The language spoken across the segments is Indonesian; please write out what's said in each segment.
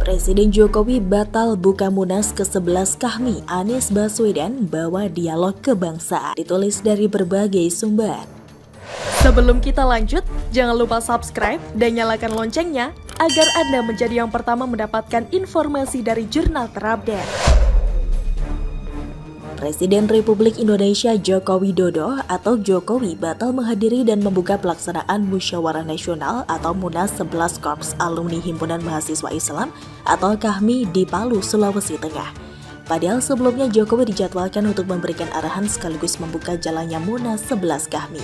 Presiden Jokowi batal buka Munas ke-11 Kahmi, Anies Baswedan bawa dialog kebangsaan, ditulis dari berbagai sumber. Sebelum kita lanjut, jangan lupa subscribe dan nyalakan loncengnya agar Anda menjadi yang pertama mendapatkan informasi dari jurnal terupdate. Presiden Republik Indonesia Joko Widodo atau Jokowi batal menghadiri dan membuka pelaksanaan Musyawarah Nasional atau Munas 11 Korps Alumni Himpunan Mahasiswa Islam atau KAHMI di Palu, Sulawesi Tengah. Padahal sebelumnya Jokowi dijadwalkan untuk memberikan arahan sekaligus membuka jalannya Munas 11 KAHMI.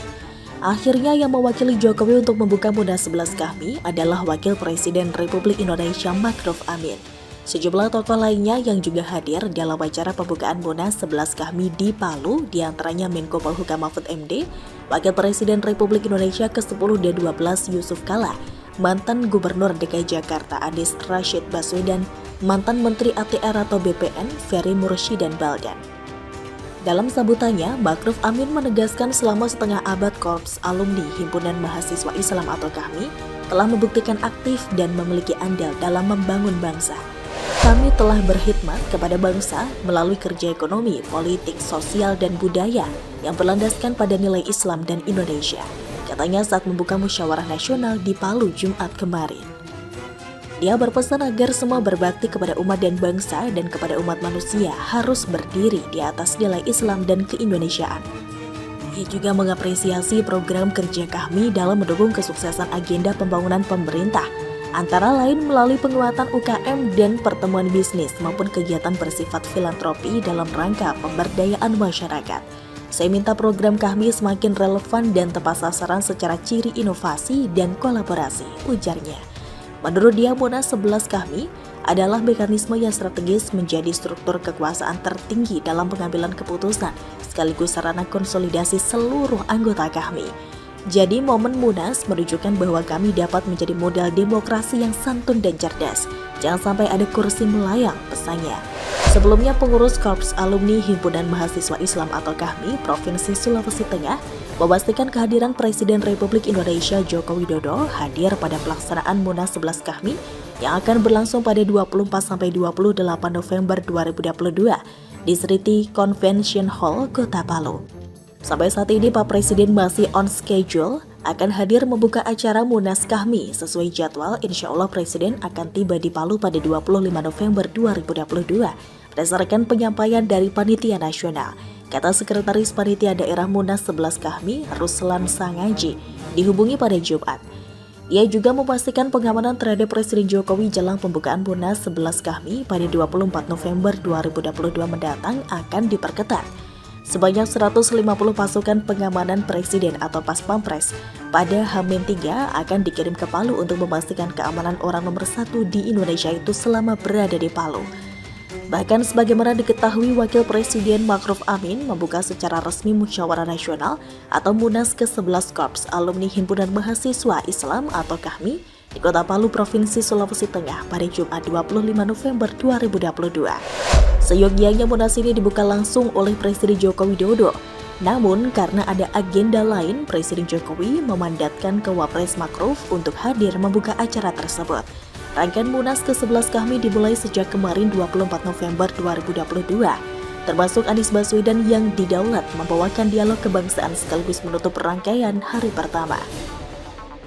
Akhirnya yang mewakili Jokowi untuk membuka Munas 11 KAHMI adalah Wakil Presiden Republik Indonesia Ma'ruf Amin. Sejumlah tokoh lainnya yang juga hadir dalam acara pembukaan Munas 11 KAHMI di Palu, diantaranya Menko Polhukam Mahfud MD, Wakil Presiden Republik Indonesia ke-10 dan 12 Yusuf Kala, mantan Gubernur DKI Jakarta Anies Rashid Baswedan, mantan Menteri ATR atau BPN Ferry Mursyid Baldan. Dalam sambutannya, Ma'ruf Amin menegaskan selama setengah abad Korps Alumni Himpunan Mahasiswa Islam atau KAHMI telah membuktikan aktif dan memiliki andil dalam membangun bangsa. Kami telah berkhidmat kepada bangsa melalui kerja ekonomi, politik, sosial, dan budaya yang berlandaskan pada nilai Islam dan Indonesia, katanya saat membuka musyawarah nasional di Palu Jumat kemarin. Dia berpesan agar semua berbakti kepada umat dan bangsa dan kepada umat manusia harus berdiri di atas nilai Islam dan keindonesiaan. Ia juga mengapresiasi program kerja KAHMI dalam mendukung kesuksesan agenda pembangunan pemerintah, antara lain melalui penguatan UKM dan pertemuan bisnis maupun kegiatan bersifat filantropi dalam rangka pemberdayaan masyarakat. Saya minta program KAHMI semakin relevan dan tepat sasaran secara ciri inovasi dan kolaborasi, ujarnya. Menurut dia, Munas 11 KAHMI adalah mekanisme yang strategis menjadi struktur kekuasaan tertinggi dalam pengambilan keputusan, sekaligus sarana konsolidasi seluruh anggota KAHMI. Jadi momen Munas menunjukkan bahwa kami dapat menjadi model demokrasi yang santun dan cerdas. Jangan sampai ada kursi melayang, pesannya. Sebelumnya pengurus Korps Alumni Himpunan Mahasiswa Islam atau KAHMI Provinsi Sulawesi Tengah memastikan kehadiran Presiden Republik Indonesia Joko Widodo hadir pada pelaksanaan Munas 11 KAHMI yang akan berlangsung pada 24-28 November 2022 di City Convention Hall, Kota Palu. Sampai saat ini Pak Presiden masih on schedule akan hadir membuka acara Munas KAHMI. Sesuai jadwal, insya Allah Presiden akan tiba di Palu pada 25 November 2022 berdasarkan penyampaian dari Panitia Nasional, kata Sekretaris Panitia Daerah Munas 11 KAHMI Ruslan Sangaji dihubungi pada Jumat. Ia juga memastikan pengamanan terhadap Presiden Jokowi jelang pembukaan Munas 11 KAHMI pada 24 November 2022 mendatang akan diperketat. Sebanyak 150 pasukan pengamanan Presiden atau Pas Pampres pada H-3 akan dikirim ke Palu untuk memastikan keamanan orang nomor 1 di Indonesia itu selama berada di Palu. Bahkan sebagaimana diketahui, Wakil Presiden Ma'ruf Amin membuka secara resmi Musyawarah Nasional atau Munas ke-11 Korps Alumni Himpunan Mahasiswa Islam atau KAHMI di Kota Palu, Provinsi Sulawesi Tengah pada Jumat 25 November 2022. Seyogyanya Munas ini dibuka langsung oleh Presiden Joko Widodo. Namun karena ada agenda lain, Presiden Jokowi memandatkan ke Wapres Ma'ruf untuk hadir membuka acara tersebut. Rangkaian Munas ke-11 KAHMI dimulai sejak kemarin 24 November 2022, termasuk Anies Baswedan yang didaulat membawakan dialog kebangsaan sekaligus menutup rangkaian hari pertama.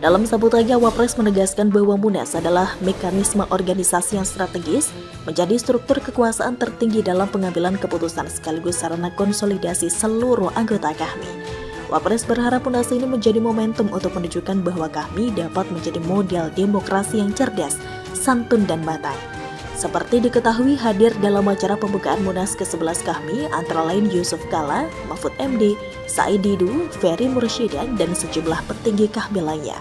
Dalam sambutannya, Wapres menegaskan bahwa Munas adalah mekanisme organisasi yang strategis, menjadi struktur kekuasaan tertinggi dalam pengambilan keputusan sekaligus sarana konsolidasi seluruh anggota KAHMI. Wapres berharap Munas ini menjadi momentum untuk menunjukkan bahwa KAHMI dapat menjadi model demokrasi yang cerdas, santun dan matang. Seperti diketahui, hadir dalam acara pembukaan Munas ke-11 KAHMI antara lain Yusuf Kala, Mahfud MD, Said Didu, Ferry Mursyid dan sejumlah petinggi KAHMI lainnya.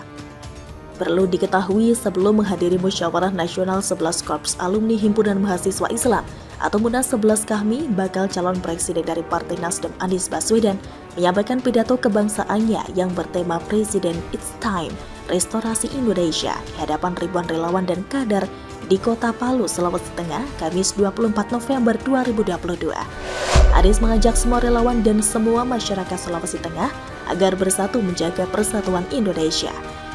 Perlu diketahui, sebelum menghadiri Musyawarah Nasional 11 Korps Alumni Himpunan Mahasiswa Islam atau Munas 11 KAHMI, bakal calon presiden dari Partai Nasdem Anies Baswedan menyampaikan pidato kebangsaannya yang bertema Presiden It's Time, Restorasi Indonesia di hadapan ribuan relawan dan kader di Kota Palu, Sulawesi Tengah, Kamis 24 November 2022. Anies mengajak semua relawan dan semua masyarakat Sulawesi Tengah agar bersatu menjaga persatuan Indonesia.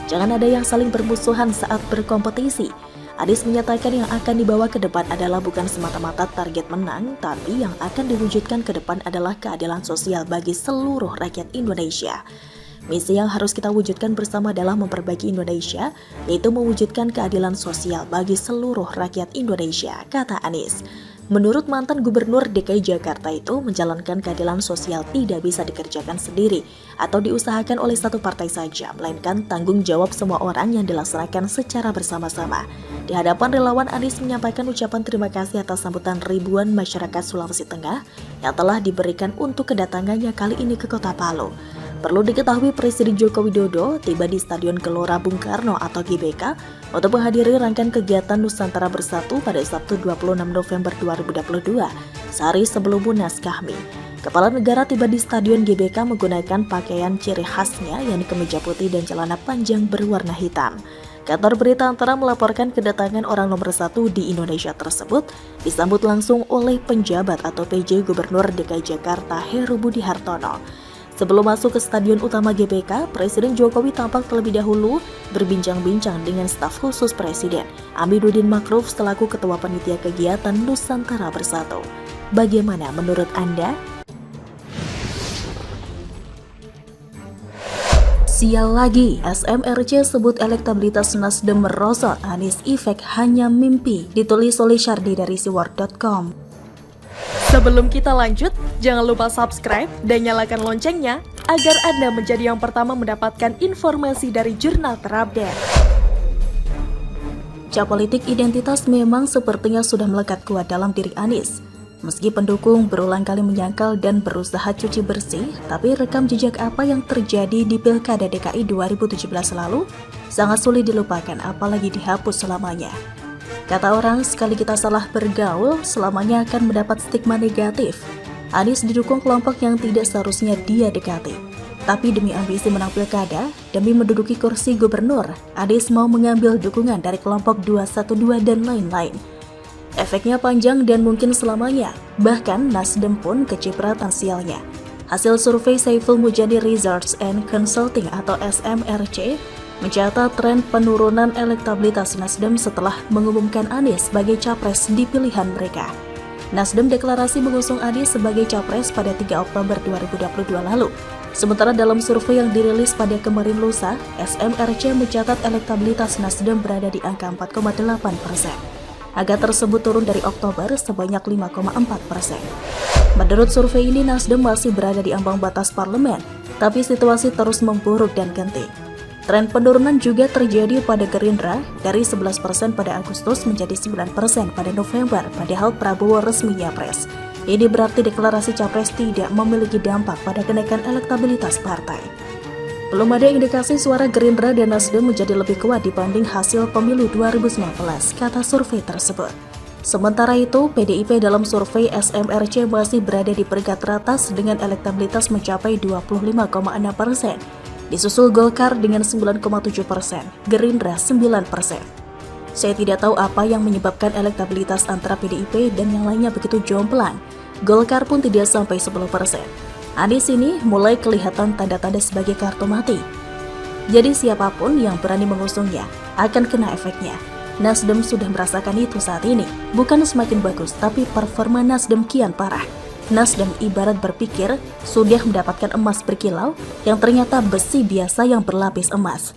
Jangan ada yang saling bermusuhan saat berkompetisi. Anies menyatakan yang akan dibawa ke depan adalah bukan semata-mata target menang, tapi yang akan diwujudkan ke depan adalah keadilan sosial bagi seluruh rakyat Indonesia. Misi yang harus kita wujudkan bersama adalah memperbaiki Indonesia, yaitu mewujudkan keadilan sosial bagi seluruh rakyat Indonesia, kata Anies. Menurut mantan Gubernur DKI Jakarta itu, menjalankan keadilan sosial tidak bisa dikerjakan sendiri atau diusahakan oleh satu partai saja, melainkan tanggung jawab semua orang yang dilaksanakan secara bersama-sama. Di hadapan relawan, Anies menyampaikan ucapan terima kasih atas sambutan ribuan masyarakat Sulawesi Tengah yang telah diberikan untuk kedatangannya kali ini ke Kota Palu. Perlu diketahui Presiden Joko Widodo tiba di Stadion Gelora Bung Karno atau GBK untuk menghadiri rangkaian kegiatan Nusantara Bersatu pada Sabtu 26 November 2022, sehari sebelum Munas Kahmi. Kepala negara tiba di Stadion GBK menggunakan pakaian ciri khasnya yakni kemeja putih dan celana panjang berwarna hitam. Kantor berita Antara melaporkan kedatangan orang nomor 1 di Indonesia tersebut disambut langsung oleh penjabat atau PJ Gubernur DKI Jakarta Heru Budi Hartono. Sebelum masuk ke stadion utama GBK, Presiden Jokowi tampak terlebih dahulu berbincang-bincang dengan staf khusus Presiden, Amiruddin Makruf selaku Ketua Panitia Kegiatan Nusantara Bersatu. Bagaimana menurut Anda? Sial lagi, SMRC sebut elektabilitas Nasdem merosot, Anies efek hanya mimpi, ditulis oleh Syardi dari siwar.com. Sebelum kita lanjut, jangan lupa subscribe dan nyalakan loncengnya agar Anda menjadi yang pertama mendapatkan informasi dari jurnal terupdate. Cap politik identitas memang sepertinya sudah melekat kuat dalam diri Anies. Meski pendukung berulang kali menyangkal dan berusaha cuci bersih, tapi rekam jejak apa yang terjadi di Pilkada DKI 2017 lalu sangat sulit dilupakan, apalagi dihapus selamanya. Kata orang, sekali kita salah bergaul, selamanya akan mendapat stigma negatif. Anies didukung kelompok yang tidak seharusnya dia dekati. Tapi demi ambisi menang pilkada, demi menduduki kursi gubernur, Anies mau mengambil dukungan dari kelompok 212 dan lain-lain. Efeknya panjang dan mungkin selamanya, bahkan Nasdem pun kecipratan sialnya. Hasil survei Saiful Mujani Research and Consulting atau SMRC mencatat tren penurunan elektabilitas Nasdem setelah mengumumkan Anies sebagai capres di pilihan mereka. Nasdem deklarasi mengusung Anies sebagai capres pada 3 Oktober 2022 lalu. Sementara dalam survei yang dirilis pada kemarin lusa, SMRC mencatat elektabilitas Nasdem berada di angka 4,8%. Angka tersebut turun dari Oktober sebanyak 5,4%. Menurut survei ini, Nasdem masih berada di ambang batas parlemen, tapi situasi terus memburuk dan genting. Tren penurunan juga terjadi pada Gerindra dari 11% pada Agustus menjadi 9% pada November, padahal Prabowo resmi nyapres. Ini berarti deklarasi capres tidak memiliki dampak pada kenaikan elektabilitas partai. Belum ada indikasi suara Gerindra dan Nasdem menjadi lebih kuat dibanding hasil pemilu 2019, kata survei tersebut. Sementara itu, PDIP dalam survei SMRC masih berada di peringkat teratas dengan elektabilitas mencapai 25,6%. Disusul Golkar dengan 9,7%, Gerindra 9%. Saya tidak tahu apa yang menyebabkan elektabilitas antara PDIP dan yang lainnya begitu jomplang. Golkar pun tidak sampai 10%. Anies ini mulai kelihatan tanda-tanda sebagai kartu mati. Jadi siapapun yang berani mengusungnya akan kena efeknya. Nasdem sudah merasakan itu saat ini. Bukan semakin bagus, tapi performa Nasdem kian parah. Nasdem ibarat berpikir sudah mendapatkan emas berkilau yang ternyata besi biasa yang berlapis emas.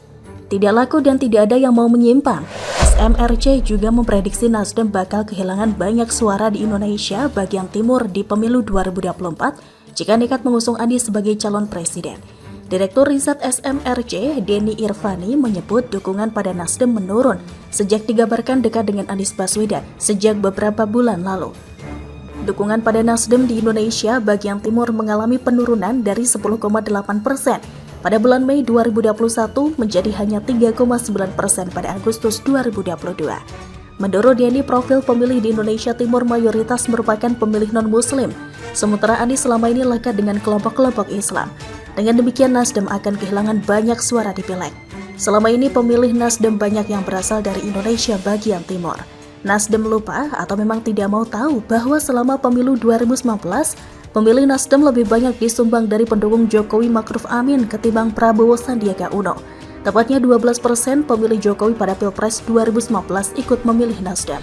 Tidak laku dan tidak ada yang mau menyimpang. SMRC juga memprediksi Nasdem bakal kehilangan banyak suara di Indonesia bagian timur di pemilu 2024 jika nekat mengusung Anies sebagai calon presiden. Direktur Riset SMRC, Denny Irvani, menyebut dukungan pada Nasdem menurun sejak digambarkan dekat dengan Anies Baswedan sejak beberapa bulan lalu. Dukungan pada Nasdem di Indonesia bagian timur mengalami penurunan dari 10,8% pada bulan Mei 2021 menjadi hanya 3,9% pada Agustus 2022. Menurut Denny, profil pemilih di Indonesia Timur mayoritas merupakan pemilih non-Muslim, sementara Anies selama ini lekat dengan kelompok-kelompok Islam. Dengan demikian, Nasdem akan kehilangan banyak suara di Pileg. Selama ini pemilih Nasdem banyak yang berasal dari Indonesia bagian timur. Nasdem lupa atau memang tidak mau tahu bahwa selama pemilu 2019, pemilih Nasdem lebih banyak disumbang dari pendukung Jokowi Ma'ruf Amin ketimbang Prabowo Sandiaga Uno. Tepatnya 12% pemilih Jokowi pada Pilpres 2019 ikut memilih Nasdem.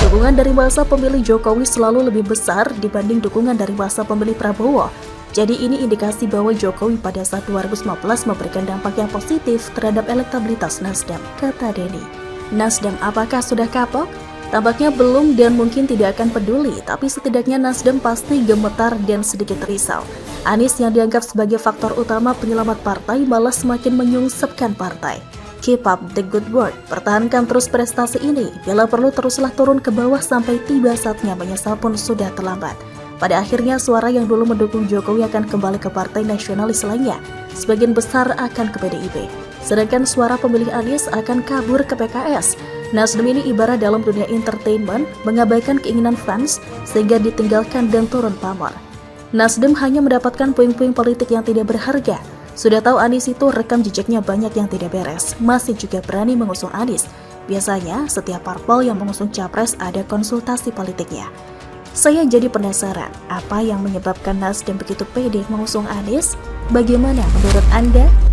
Dukungan dari masa pemilih Jokowi selalu lebih besar dibanding dukungan dari masa pemilih Prabowo. Jadi ini indikasi bahwa Jokowi pada saat 2019 memberikan dampak yang positif terhadap elektabilitas Nasdem, kata Denny. Nasdem apakah sudah kapok? Tampaknya belum dan mungkin tidak akan peduli, tapi setidaknya Nasdem pasti gemetar dan sedikit risau. Anies yang dianggap sebagai faktor utama penyelamat partai malah semakin menyungsepkan partai. Keep up the good work, pertahankan terus prestasi ini, bila perlu teruslah turun ke bawah sampai tiba saatnya menyesal pun sudah terlambat. Pada akhirnya suara yang dulu mendukung Jokowi akan kembali ke partai nasionalis lainnya, sebagian besar akan ke PDIP. Sedangkan suara pemilih Anies akan kabur ke PKS. Nasdem ini ibarat dalam dunia entertainment, mengabaikan keinginan fans sehingga ditinggalkan dan turun pamor. Nasdem hanya mendapatkan puing-puing politik yang tidak berharga. Sudah tahu Anies itu rekam jejaknya banyak yang tidak beres, masih juga berani mengusung Anies. Biasanya setiap parpol yang mengusung capres ada konsultasi politiknya. Saya jadi penasaran, apa yang menyebabkan Nasdem begitu pede mengusung Anies? Bagaimana menurut Anda?